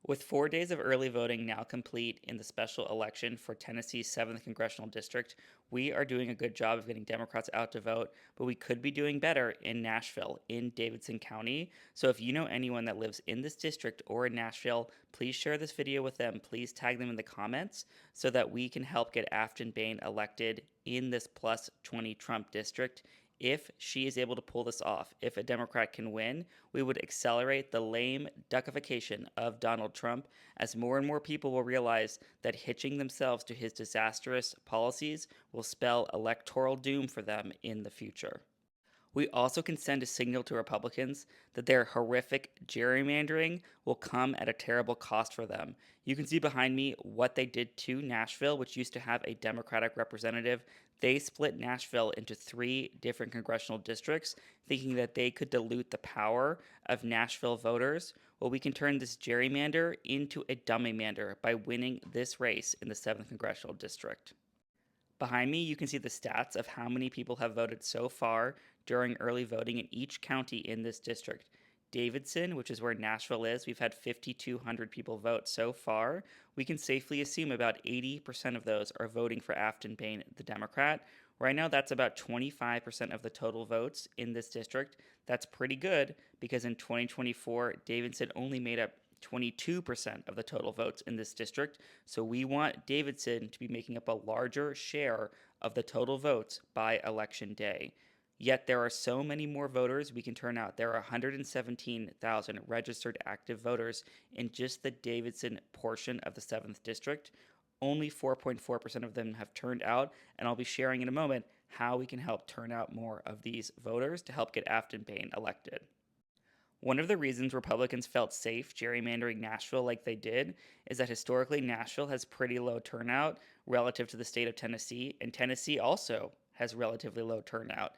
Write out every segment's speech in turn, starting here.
With 4 days of early voting now complete in the special election for Tennessee's 7th Congressional District, we are doing a good job of getting Democrats out to vote, but we could be doing better in Nashville, in Davidson County. So if you know anyone that lives in this district or in Nashville, please share this video with them. Please tag them in the comments so that we can help get Afton Bain elected in this plus 20 Trump district. If she is able to pull this off, if a Democrat can win, we would accelerate the lame duckification of Donald Trump as more and more people will realize that hitching themselves to his disastrous policies will spell electoral doom for them in the future. We also can send a signal to Republicans that their horrific gerrymandering will come at a terrible cost for them. You can see behind me what they did to Nashville, which used to have a Democratic representative. They split Nashville into three different congressional districts, thinking that they could dilute the power of Nashville voters. Well, we can turn this gerrymander into a dummymander by winning this race in the 7th Congressional District. Behind me, you can see the stats of how many people have voted so far during early voting in each county in this district. Davidson, which is where Nashville is, we've had 5,200 people vote so far. We can safely assume about 80% of those are voting for Afton Bain, the Democrat. Right now, that's about 25% of the total votes in this district. That's pretty good because in 2024, Davidson only made up 22% of the total votes in this district. So we want Davidson to be making up a larger share of the total votes by election day. Yet there are so many more voters we can turn out. There are 117,000 registered active voters in just the Davidson portion of the 7th district. Only 4.4% of them have turned out, and I'll be sharing in a moment how we can help turn out more of these voters to help get Afton Bain elected. One of the reasons Republicans felt safe gerrymandering Nashville like they did is that historically Nashville has pretty low turnout relative to the state of Tennessee, and Tennessee also has relatively low turnout.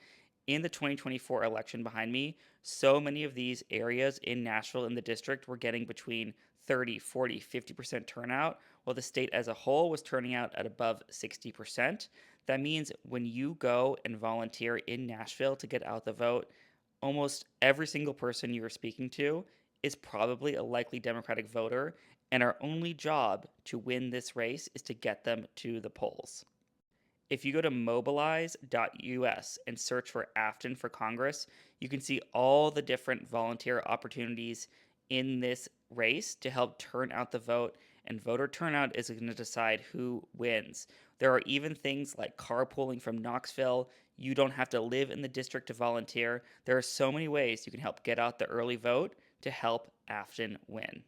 In the 2024 election behind me, so many of these areas in Nashville in the district were getting between 30, 40, 50% turnout, while the state as a whole was turning out at above 60%. That means when you go and volunteer in Nashville to get out the vote, almost every single person you are speaking to is probably a likely Democratic voter, and our only job to win this race is to get them to the polls. If you go to mobilize.us and search for Afton for Congress, you can see all the different volunteer opportunities in this race to help turn out the vote, and voter turnout is going to decide who wins. There are even things like carpooling from Knoxville. You don't have to live in the district to volunteer. There are so many ways you can help get out the early vote to help Afton win.